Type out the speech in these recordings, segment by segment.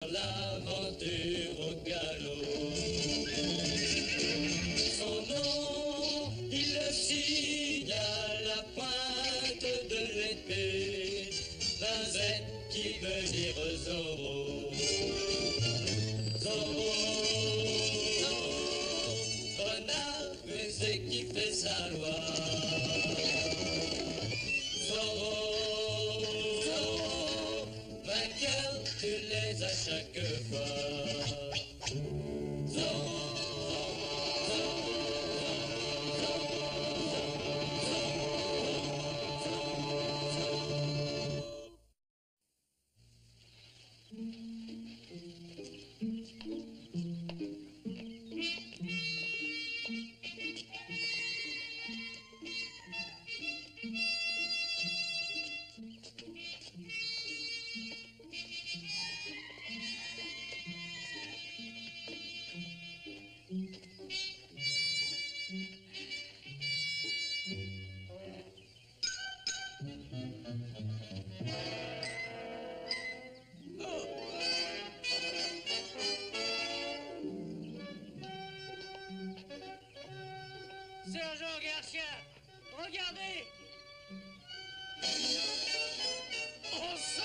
L'aventure au galop. Son nom, il le signe à la pointe de l'épée. Un Z qui veut dire Zorro. Zorro, Zorro, renard rusé qui fait sa loi. Zorro, Zorro, vainqueur, tu les as chaque fois. Zorro. Sergent Garcia, regardez! Oh sang!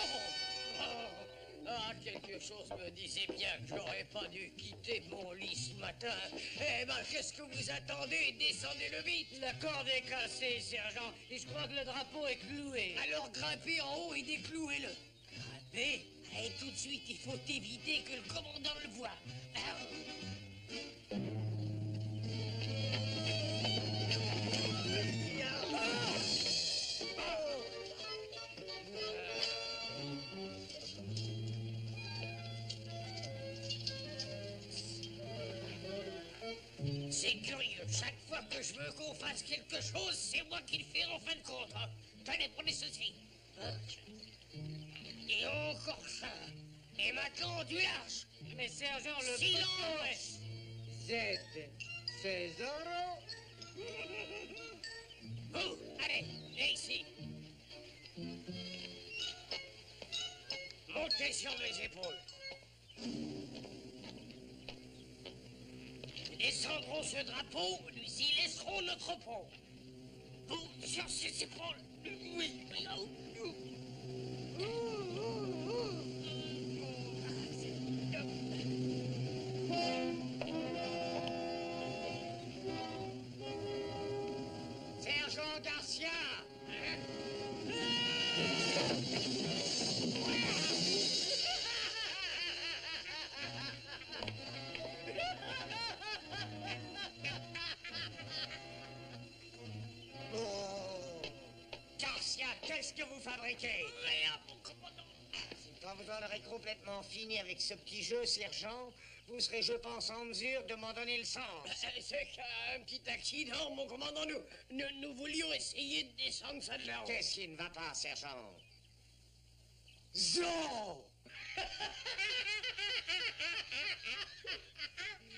Ah, quelque chose me disait bien que j'aurais pas dû quitter mon lit ce matin. Eh ben, qu'est-ce que vous attendez? Descendez-le vite! La corde est cassée, sergent, et je crois que le drapeau est cloué. Alors grimpez en haut et déclouez-le. Grimpez? Et tout de suite, il faut éviter que le commandant le voie. C'est curieux, chaque fois que je veux qu'on fasse quelque chose, c'est moi qui le fais en fin de compte. Hein. Tenez, prenez ceci. Et encore ça. Et maintenant, du large. Mais sergent, le silence. C'est Zorro. Vous, allez, viens ici. Montez sur mes épaules. Nous descendrons ce drapeau, nous y laisserons notre pont. Vous, sur ces épaules. Oui. Sergent Garcia. Garcia, qu'est-ce que vous fabriquez? Rien, mon commandant. Quand vous en aurez complètement fini avec ce petit jeu, sergent, vous serez, je pense, en mesure de m'en donner le sens. C'est qu'un petit accident, mon commandant. Nous voulions essayer de descendre ça de là-haut. Qu'est-ce qui ne va pas, sergent? Zorro!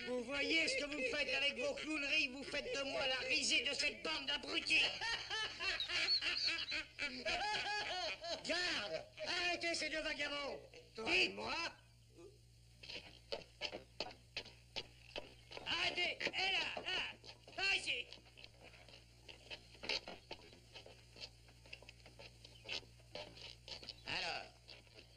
Vous voyez ce que vous faites avec vos clowneries? Vous faites de moi la risée de cette bande d'abrutis. Garde! Arrêtez ces deux vagabonds! Dites-moi! Arrêtez! Et là! Par ici! Alors,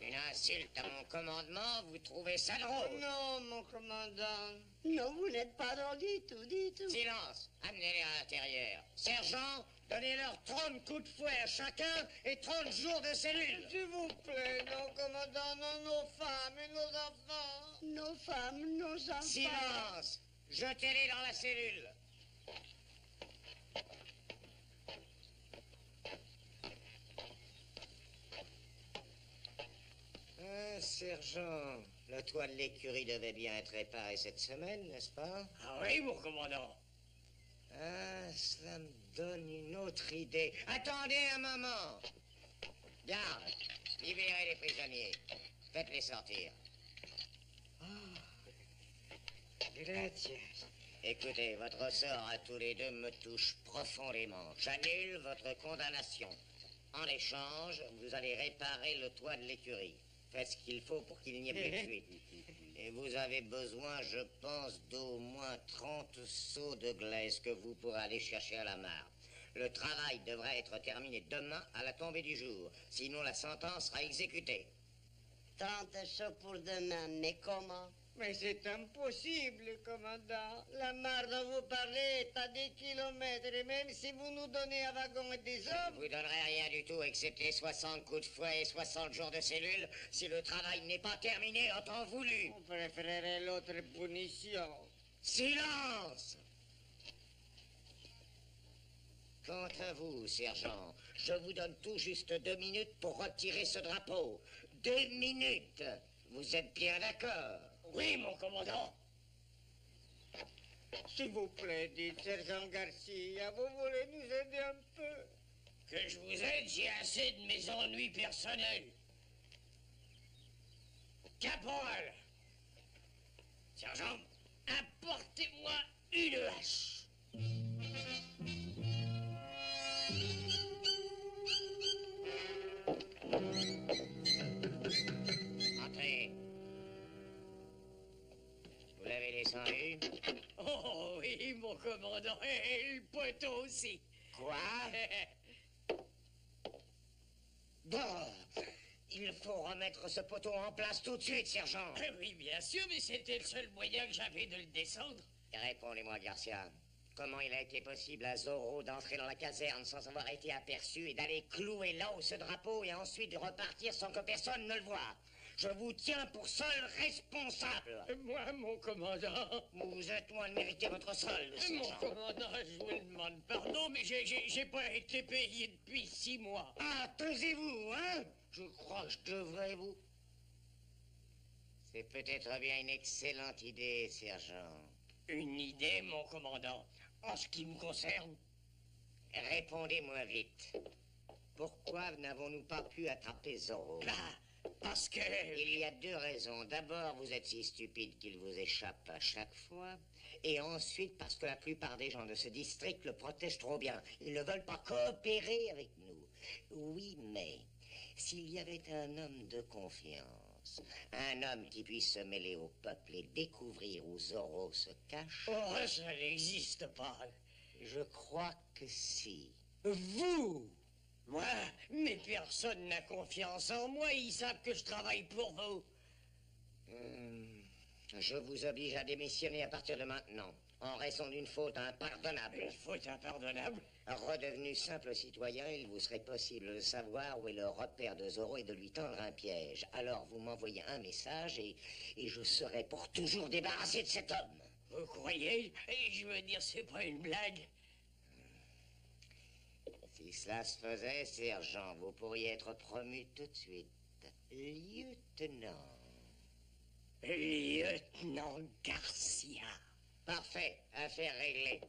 une insulte à mon commandement, vous trouvez ça drôle? Non, mon commandant. Non, vous n'êtes pas drôle du tout, du tout. Silence! Amenez-les à l'intérieur. Sergent, donnez-leur 30 coups de fouet à chacun et 30 jours de cellule. S'il vous plaît, non, commandant, non, nos femmes et nos enfants. Nos femmes, nos enfants. Silence! Jetez-les dans la cellule. Sergent, le toit de l'écurie devait bien être réparé cette semaine, n'est-ce pas? Ah oui, mon commandant. Ah, cela me donne une autre idée. Attendez un moment. Garde, libérez les prisonniers. Faites-les sortir. Gracias. Écoutez, votre sort à tous les deux me touche profondément. J'annule votre condamnation. En échange, vous allez réparer le toit de l'écurie. Faites ce qu'il faut pour qu'il n'y ait plus de fuite. Et vous avez besoin, je pense, d'au moins 30 seaux de glaise que vous pourrez aller chercher à la mare. Le travail devrait être terminé demain à la tombée du jour. Sinon, la sentence sera exécutée. 30 seaux pour demain, mais comment? Mais c'est impossible, commandant. La mare dont vous parlez est à des kilomètres, et même si vous nous donnez un wagon et des Je hommes... vous donnerai rien du tout, excepté 60 coups de fouet et 60 jours de cellule, si le travail n'est pas terminé en temps voulu. On préférerait l'autre punition. Silence! Quant à vous, sergent, je vous donne tout juste 2 minutes pour retirer ce drapeau. 2 minutes! Vous êtes bien d'accord? Oui, mon commandant. S'il vous plaît, dites, sergent Garcia, vous voulez nous aider un peu? Que je vous aide, j'ai assez de mes ennuis personnels. Caporal! Sergent, apportez-moi une hache. Entrez. Vous l'avez descendu? Oh oui, mon commandant, et le poteau aussi. Quoi? Bon, il faut remettre ce poteau en place tout de suite, sergent. Oui, bien sûr, mais c'était le seul moyen que j'avais de le descendre. Répondez-moi, Garcia. Comment il a été possible à Zorro d'entrer dans la caserne sans avoir été aperçu et d'aller clouer là-haut ce drapeau et ensuite de repartir sans que personne ne le voie? Je vous tiens pour seul responsable. Moi, mon commandant. Vous êtes loin de mériter votre solde, Mon sergent. commandant, je vous demande pardon, mais j'ai pas été payé depuis 6 mois. Ah, taisez-vous, hein? Je crois que je devrais vous... C'est peut-être bien une excellente idée, sergent. Une idée, mon commandant. En ce qui me concerne. Répondez-moi vite. Pourquoi n'avons-nous pas pu attraper Zorro? Parce que... Il y a 2 raisons. D'abord, vous êtes si stupide qu'il vous échappe à chaque fois. Et ensuite, parce que la plupart des gens de ce district le protègent trop bien. Ils ne veulent pas coopérer avec nous. Oui, mais s'il y avait un homme de confiance, un homme qui puisse se mêler au peuple et découvrir où Zorro se cache... Oh, ça n'existe pas. Je crois que si. Vous? Moi? Mais personne n'a confiance en moi. Ils savent que je travaille pour vous. Je vous oblige à démissionner à partir de maintenant, en raison d'une faute impardonnable. Une faute impardonnable? Redevenu simple citoyen, il vous serait possible de savoir où est le repère de Zorro et de lui tendre un piège. Alors vous m'envoyez un message et je serai pour toujours débarrassé de cet homme. Vous croyez? Et je veux dire, c'est pas une blague. Si cela se faisait, sergent, vous pourriez être promu tout de suite. Lieutenant. Lieutenant Garcia. Parfait, affaire réglée.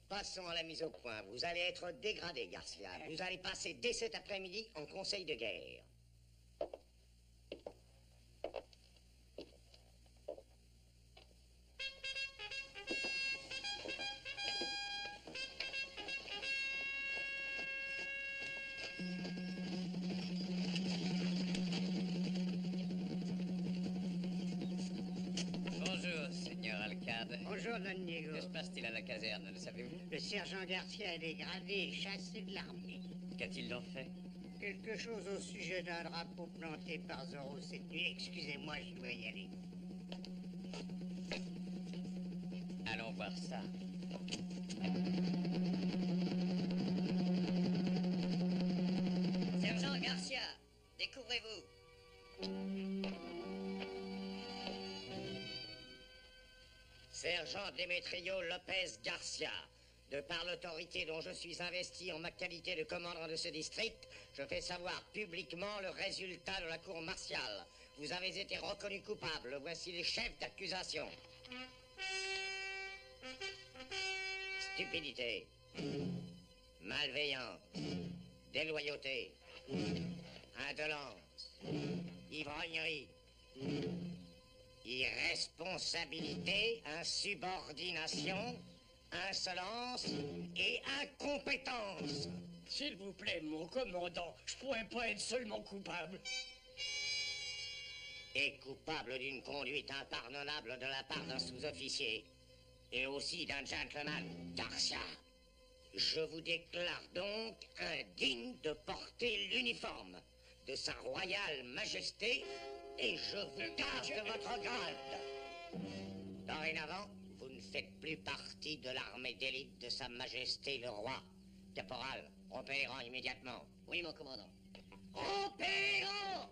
Passons à la mise au point. Vous allez être dégradé, Garcia. Vous allez passer dès cet après-midi en conseil de guerre. Bonjour, Seigneur Alcade. Bonjour, Don Diego. Que se passe-t-il à la caserne, le savez-vous? Le sergent Garcia est dégradé et chassé de l'armée. Qu'a-t-il donc fait? Quelque chose au sujet d'un drapeau planté par Zorro cette nuit. Excusez-moi, je dois y aller. Allons voir ça. Sergent Garcia, découvrez-vous. Sergent Demetrio Lopez Garcia, de par l'autorité dont je suis investi en ma qualité de commandant de ce district, je fais savoir publiquement le résultat de la cour martiale. Vous avez été reconnu coupable. Voici les chefs d'accusation. Stupidité, malveillance, déloyauté, indolence, ivrognerie, irresponsabilité, insubordination, insolence et incompétence. S'il vous plaît, mon commandant, je pourrais pas être seulement coupable. est coupable d'une conduite impardonnable de la part d'un sous-officier et aussi d'un gentleman, Garcia. Je vous déclare donc indigne de porter l'uniforme de sa royale majesté et je vous garde de votre grade. Dorénavant, vous ne faites plus partie de l'armée d'élite de sa majesté le roi. Caporal, rompez les rangs immédiatement. Oui, mon commandant. Rompez les rangs!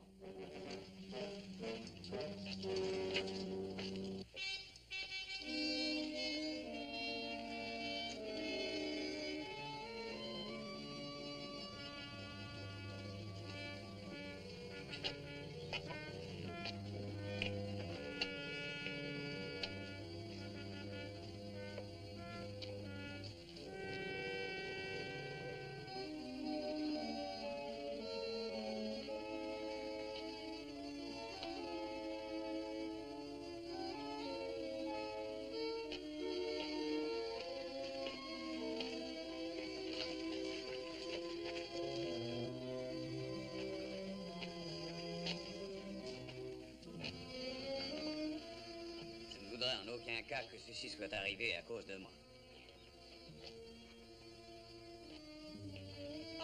En aucun cas que ceci soit arrivé à cause de moi.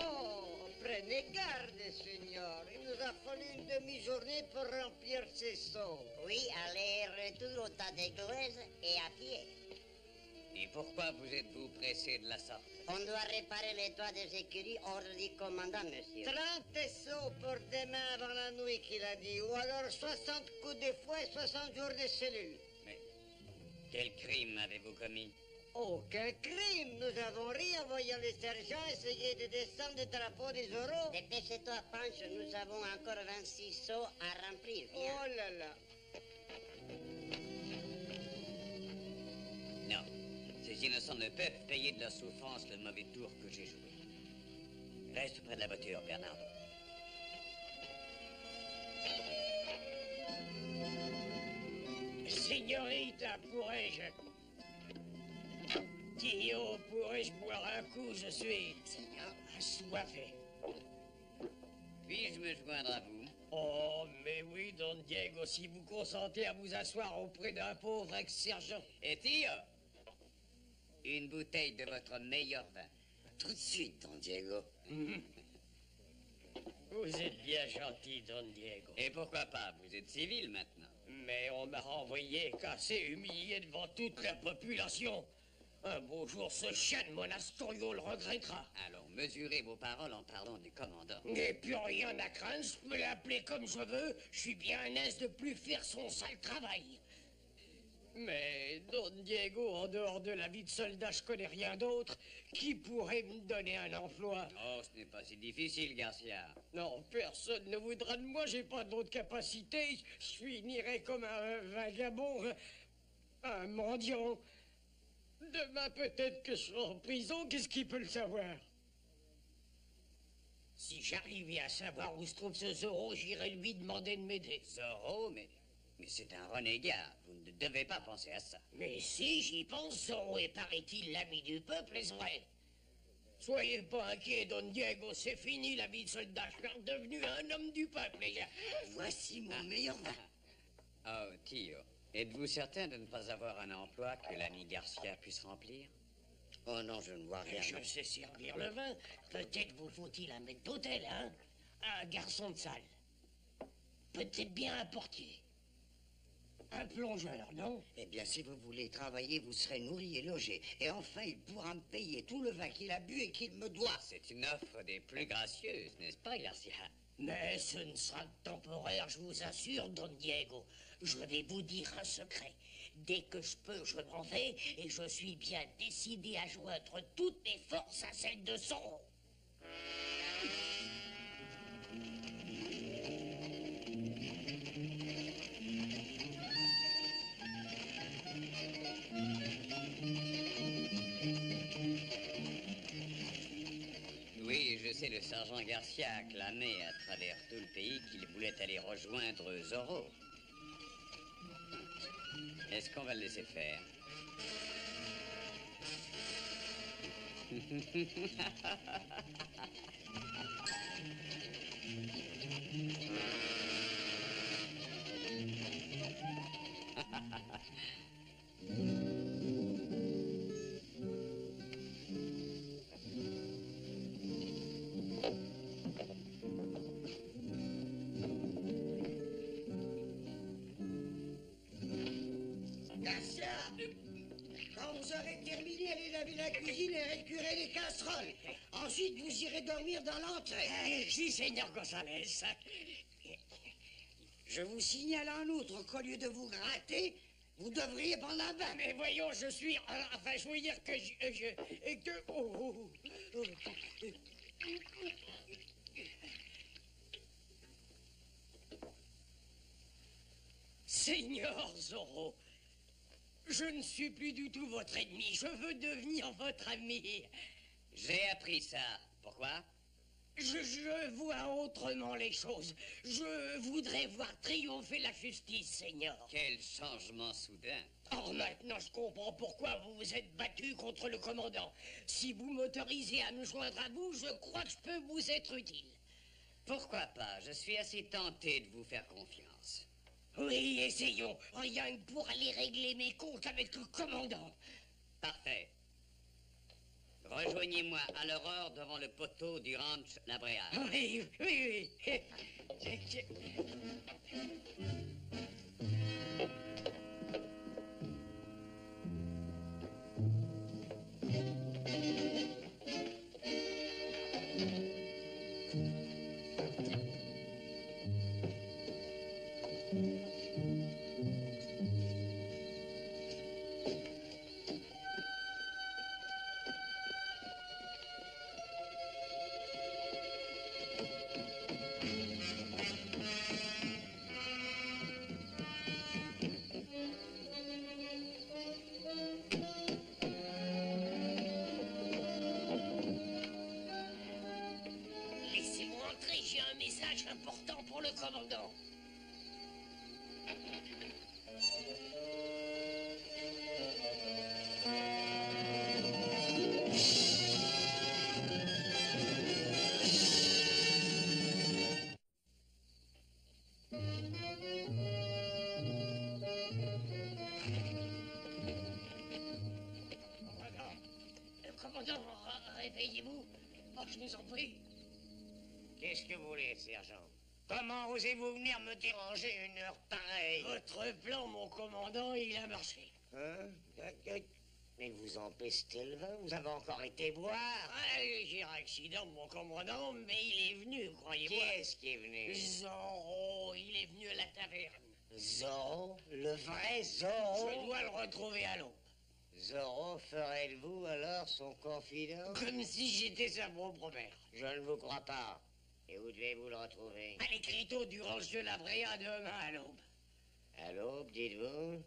Oh, prenez garde, Seigneur. Il nous a fallu une demi-journée pour remplir ces seaux. Oui, aller-retour au tas d'église et à pied. Et pourquoi vous êtes-vous pressé de la sorte? On doit réparer les toits des écuries, ordre du commandant, monsieur. 30 seaux pour demain avant la nuit, qu'il a dit. Ou alors 60 coups de fouet et 60 jours de cellule. Mais quel crime avez-vous commis? Aucun crime. Nous avons ri en voyant les sergents essayer de descendre le drapeau des oraux. Dépêchez-toi, Pancho, nous avons encore 26 seaux à remplir. Viens. Oh là là. Non. Ces innocents ne peuvent payer de leur souffrance le mauvais tour que j'ai joué. Reste près de la voiture, Bernardo. Signorita, pourrais-je... Tio, pourrais-je boire un coup? Je suis... assoiffé. Puis-je me joindre à vous? Oh, mais oui, Don Diego, si vous consentez à vous asseoir auprès d'un pauvre ex-sergent. Et Tio, une bouteille de votre meilleur vin. Tout de suite, Don Diego. Vous êtes bien gentil, Don Diego. Et pourquoi pas? Vous êtes civil maintenant. Mais on m'a renvoyé, cassé, humilié devant toute la population. Un beau jour, ce chien de Monastorio le regrettera. Alors, mesurez vos paroles en parlant du commandant. Et plus rien à craindre, je peux l'appeler comme je veux. Je suis bien à l'aise de plus faire son sale travail. Mais, Don Diego, en dehors de la vie de soldat, je connais rien d'autre. Qui pourrait me donner un emploi? Oh, ce n'est pas si difficile, Garcia. Non, personne ne voudra de moi, j'ai pas d'autre capacité. Je finirai comme un vagabond, un mendiant. Demain, peut-être que je serai en prison, qu'est-ce qui peut le savoir? Si j'arrivais à savoir où se trouve ce Zorro, j'irais lui demander de m'aider. Zorro, mais c'est un renégat. Vous ne devez pas penser à ça. Mais si j'y pense, Zorro est, paraît-il, l'ami du peuple, est-ce vrai? Soyez pas inquiet, Don Diego, c'est fini la vie de soldat. Je suis redevenu un homme du peuple, les gars. Voici mon meilleur vin. Oh, Tio, êtes-vous certain de ne pas avoir un emploi que l'ami Garcia puisse remplir? Oh non, je ne vois rien. Je sais servir le vin. Peut-être vous faut-il un maître d'hôtel, hein? Un garçon de salle. Peut-être bien un portier. Un plongeur, non? Eh bien, si vous voulez travailler, vous serez nourri et logé. Et enfin, il pourra me payer tout le vin qu'il a bu et qu'il me doit. C'est une offre des plus gracieuses, n'est-ce pas, Garcia? Mais ce ne sera que temporaire, je vous assure, Don Diego. Je vais vous dire un secret. Dès que je peux, je m'en vais, et je suis bien décidé à joindre toutes mes forces à celles de Zorro. Oui, je sais, le sergent Garcia a clamé à travers tout le pays qu'il voulait aller rejoindre Zorro. Est-ce qu'on va le laisser faire? Garcia, quand vous aurez terminé, allez laver la cuisine et récurer les casseroles. Ensuite, vous irez dormir dans l'entrée. Si, Seigneur Gonzalez. Je vous signale en outre qu'au lieu de vous gratter, vous devriez prendre un bain. Mais voyons, je suis... Enfin, je veux dire que Seigneur Zorro, je ne suis plus du tout votre ennemi. Je veux devenir votre ami. J'ai appris ça. Pourquoi? Je vois autrement les choses. Je voudrais voir triompher la justice, Seigneur. Quel changement soudain. Or, maintenant, je comprends pourquoi vous vous êtes battu contre le commandant. Si vous m'autorisez à me joindre à vous, je crois que je peux vous être utile. Pourquoi pas? Je suis assez tenté de vous faire confiance. Oui, essayons. Rien que pour aller régler mes comptes avec le commandant. Parfait. Rejoignez-moi à l'aurore devant le poteau du ranch La Brea. Oui, oui, oui. Laissez-moi entrer, j'ai un message important pour le commandant. Commandant, réveillez-vous. Oh, je vous en prie. Qu'est-ce que vous voulez, sergent? Comment osez-vous venir me déranger une heure pareille? Votre plan, mon commandant, il a marché. Hein? Mais vous empestez le vin, vous avez encore été boire. J'ai un accident, mon commandant, mais il est venu, Qui croyez-moi. est-ce qui est venu? Zorro, il est venu à la taverne. Zorro? Le vrai Zorro? Je dois le retrouver à l'aube. Zorro ferait de vous alors son confident? Comme si j'étais sa propre mère. Je ne vous crois pas. Et où devez-vous le retrouver? À l'écriteau du ranch de la Brea demain à l'aube. À l'aube, dites-vous?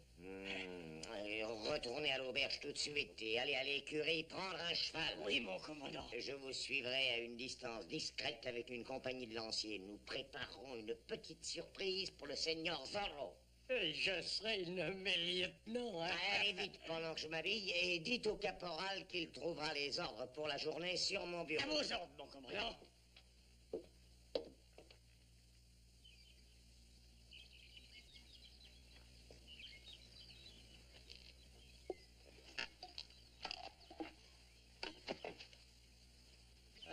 Allez, retournez à l'auberge tout de suite et allez à l'écurie prendre un cheval. Oui, mon commandant. Je vous suivrai à une distance discrète avec une compagnie de lanciers. Nous préparerons une petite surprise pour le seigneur Zorro. Je serai nommé lieutenant, hein. Allez vite pendant que je m'habille et dites au caporal qu'il trouvera les ordres pour la journée sur mon bureau. À vos ordres, mon commandant.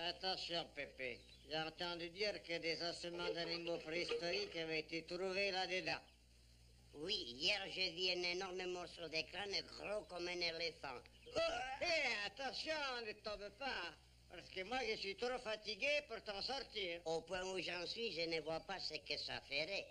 Attention, Pépé. J'ai entendu dire que des ossements d'animaux préhistoriques avaient été trouvés là-dedans. Oui, hier j'ai vu un énorme morceau de crâne gros comme un éléphant. Attention, ne tombe pas. Parce que moi, je suis trop fatigué pour t'en sortir. Au point où j'en suis, je ne vois pas ce que ça ferait.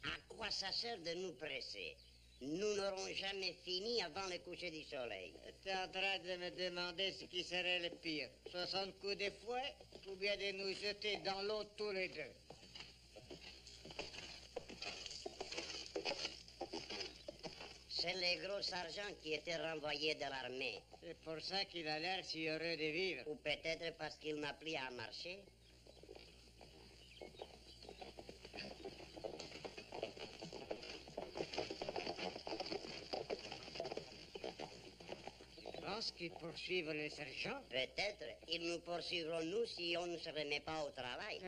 À quoi ça sert de nous presser? Nous n'aurons jamais fini avant le coucher du soleil. Tu es en train de me demander ce qui serait le pire. 60 coups de fouet ou bien de nous jeter dans l'eau tous les deux. C'est le gros sergent qui était renvoyé de l'armée. C'est pour ça qu'il a l'air si heureux de vivre. Ou peut-être parce qu'il n'a plus à marcher. Tu penses qu'ils poursuivent le sergent? Peut-être. Ils nous poursuivront, nous, si on ne se remet pas au travail.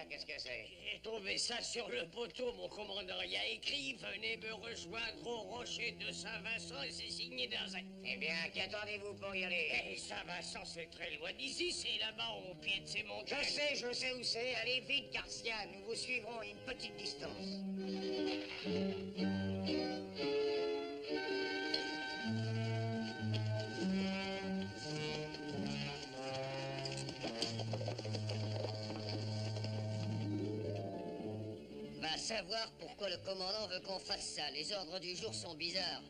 qu'est-ce que c'est? J'ai trouvé ça sur le poteau, mon commandant. Il y a écrit « Venez me rejoindre au rocher de Saint-Vincent » et c'est signé Darzac. Eh bien, qu'attendez-vous pour y aller? Et Saint-Vincent, c'est très loin d'ici, c'est là-bas au pied de ces montagnes. Je sais où c'est. Allez vite, Garcia, nous vous suivrons à une petite distance. Va savoir pourquoi le commandant veut qu'on fasse ça. Les ordres du jour sont bizarres.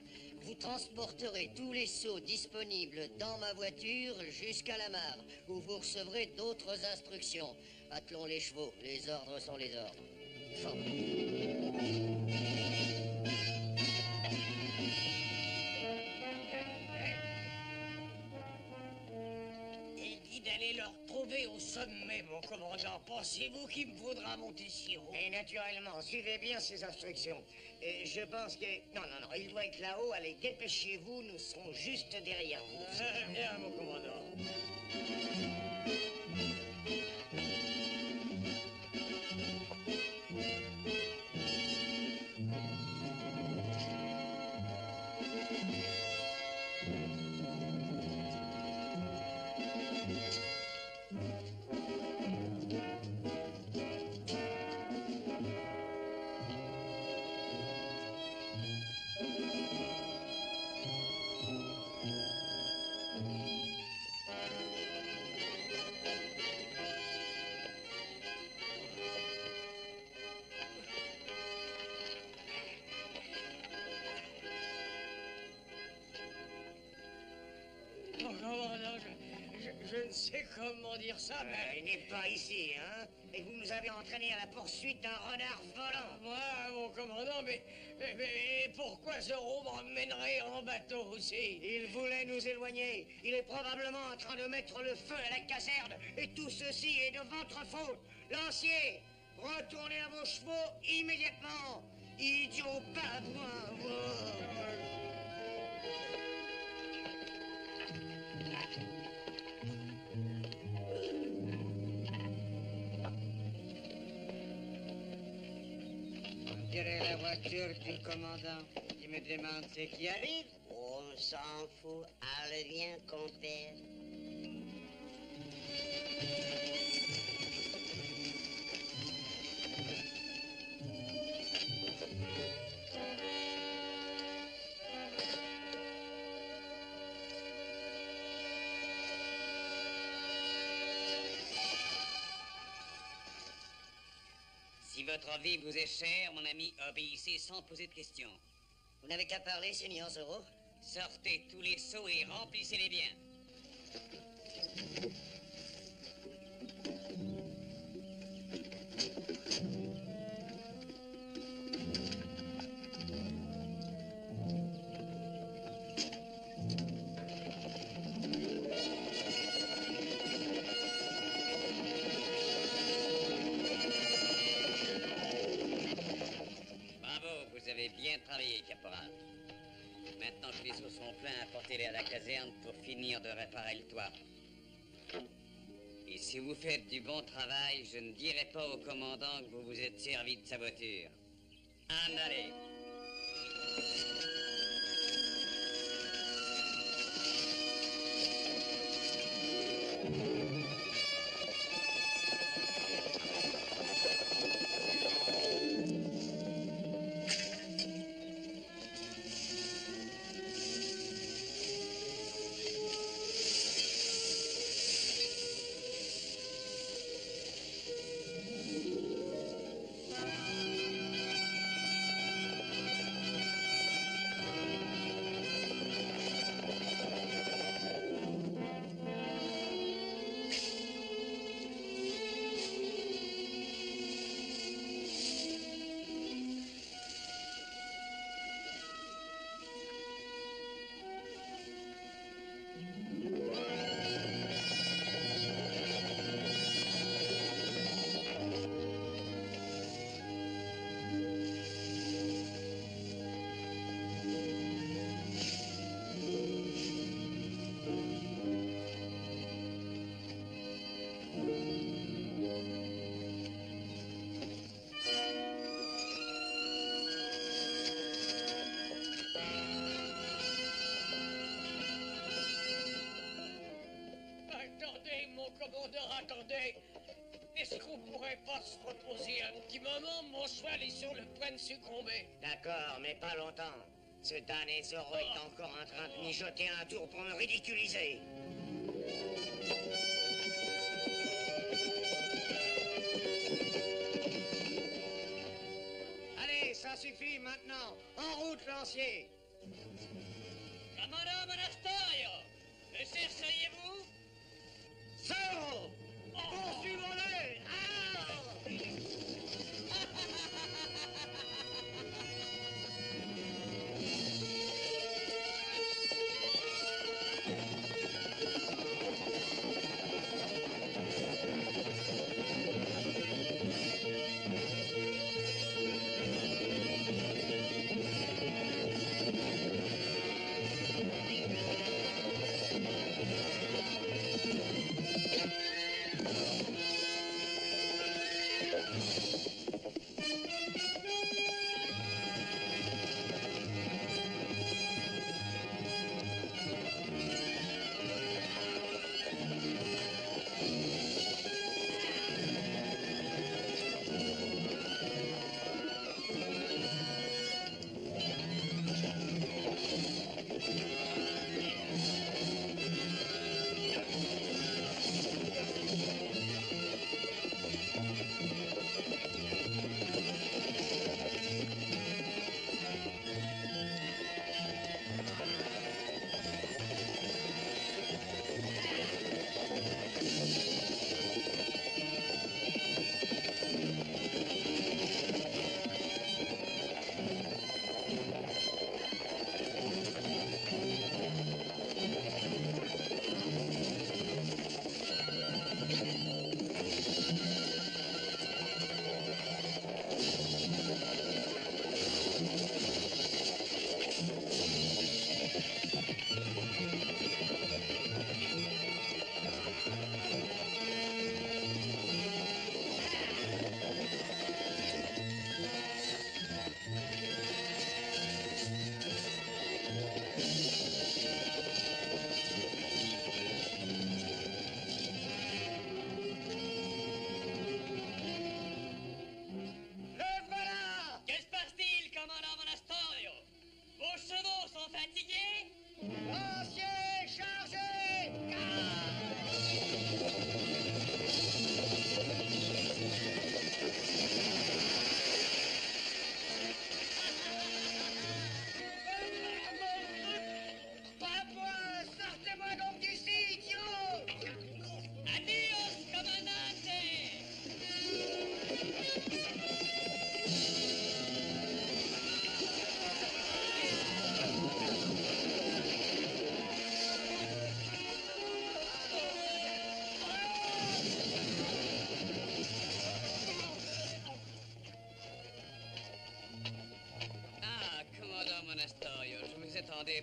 Vous transporterez tous les seaux disponibles dans ma voiture jusqu'à la mare, où vous recevrez d'autres instructions. Attelons les chevaux, les ordres sont les ordres. Fort. Il dit d'aller le retrouver au sommet, mon commandant. Pensez-vous qu'il me faudra monter si haut? Et naturellement, suivez bien ces instructions. Et je pense que... Non, il doit être là-haut. Allez, dépêchez-vous, nous serons juste derrière vous. Bien, mon commandant. Mon commandant, je ne sais comment dire ça, mais... Il n'est pas ici, hein? Et vous nous avez entraînés à la poursuite d'un renard volant. Moi, mon commandant, mais pourquoi ce roue m'emmènerait en bateau aussi? Il voulait nous éloigner. Il est probablement en train de mettre le feu à la caserne. Et tout ceci est de votre faute. Lancier, retournez à vos chevaux immédiatement. Idiot babouin. On dirait la voiture du commandant qui me demande ce qui arrive. On s'en fout. Allez, viens, compère. Si votre vie vous est chère, mon ami, obéissez sans poser de questions. Vous n'avez qu'à parler, Seigneur Zorro. Sortez tous les seaux et remplissez-les bien. Vous avez bien travaillé, caporal. Maintenant que les eaux sont pleins, apportez-les à la caserne pour finir de réparer le toit. Et si vous faites du bon travail, je ne dirai pas au commandant que vous vous êtes servi de sa voiture. En allez. attendez. Est-ce qu'on pourrait pas se reposer un petit moment? Mon cheval est sur le point de succomber. D'accord, mais pas longtemps. Ce damné Zorro est encore en train de mijoter un tour pour me ridiculiser. Allez, ça suffit maintenant. En route, lancier. Commandant Monasterio, me chercheriez-vous? Zorro! Poursuivons-le! Ah!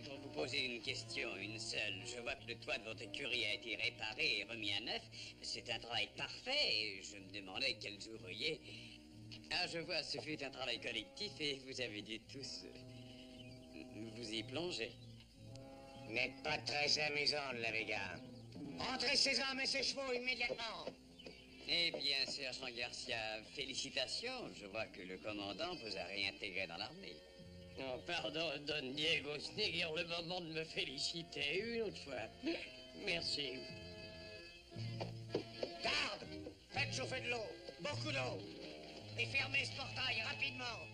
Pour vous poser une question, une seule. Je vois que le toit de votre écurie a été réparé et remis à neuf. C'est un travail parfait et je me demandais quels ouvriers. Ah, je vois, ce fut un travail collectif et vous avez dû tous vous y plonger. Vous n'êtes pas très amusant, la Vega. Rentrez ces hommes et ces chevaux immédiatement. Eh bien, sergent Garcia, félicitations. Je vois que le commandant vous a réintégré dans l'armée. Oh, pardon, Don Diego, ce n'est guère le moment de me féliciter une autre fois. Merci. Garde! Faites chauffer de l'eau, beaucoup d'eau. Et fermez ce portail rapidement.